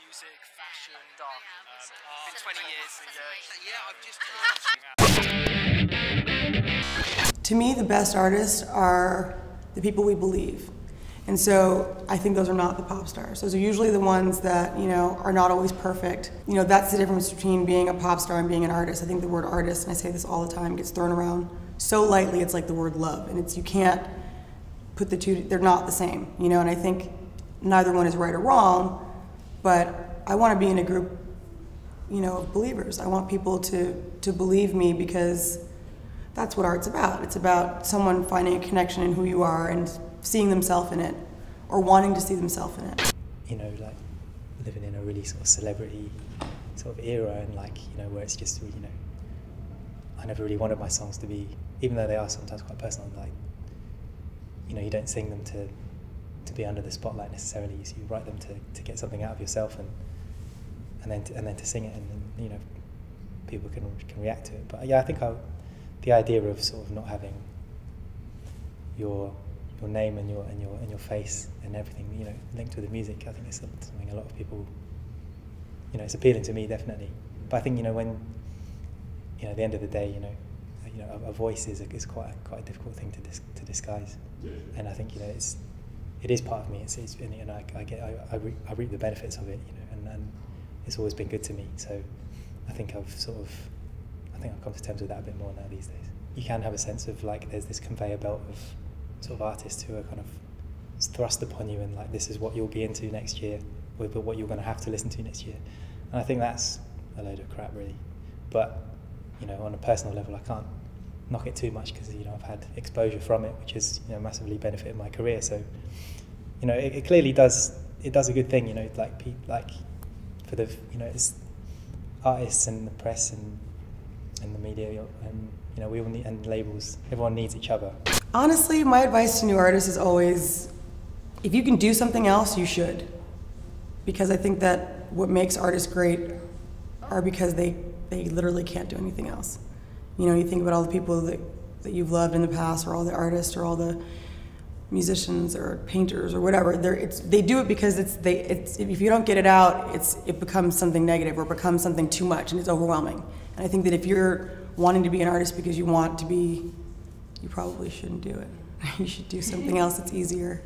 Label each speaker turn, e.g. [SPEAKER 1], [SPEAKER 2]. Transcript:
[SPEAKER 1] music, fashion, art. Been 20 years.
[SPEAKER 2] To me, the best artists are the people we believe. And so I think those are not the pop stars. Those are usually the ones that, are not always perfect. That's the difference between being a pop star and being an artist. I think the word artist, and I say this all the time, gets thrown around so lightly. It's like the word love, and you can't put the two, they're not the same, and I think neither one is right or wrong, but I want to be in a group, of believers. I want people to believe me, because that's what art's about. It's about someone finding a connection in who you are and seeing themselves in it, or wanting to see themselves in it.
[SPEAKER 3] Like living in a really sort of celebrity sort of era, and where it's just, I never really wanted my songs to be, even though they are sometimes quite personal, you don't sing them to be under the spotlight necessarily. So you write them to get something out of yourself, and then to sing it, and then people can react to it. But yeah, I think the idea of sort of not having your name and your face and everything linked with the music, I think it's something a lot of people, it's appealing to me, definitely. But I think when at the end of the day, a voice is quite a difficult thing to disguise, and I think it is part of me. I reap the benefits of it, and it's always been good to me. So I think I've come to terms with that a bit more now these days. You can have a sense of there's this conveyor belt of sort of artists who are kind of thrust upon you, and this is what you'll be into next year, but what you're going to have to listen to next year. And I think that's a load of crap, really. But on a personal level, I can't knock it too much, because I've had exposure from it, which has massively benefited my career. So it clearly does a good thing. For the it's artists and the press and the media, and we all need, and labels. Everyone needs each other.
[SPEAKER 2] Honestly, my advice to new artists is always, if you can do something else, you should. Because I think that what makes artists great are because they literally can't do anything else. You think about all the people that you've loved in the past, or all the artists, or all the musicians, or painters, or whatever. They do it because if you don't get it out, it becomes something negative, or becomes something too much, and it's overwhelming. And I think that if you're wanting to be an artist because you want to be, you probably shouldn't do it. You should do something else that's easier.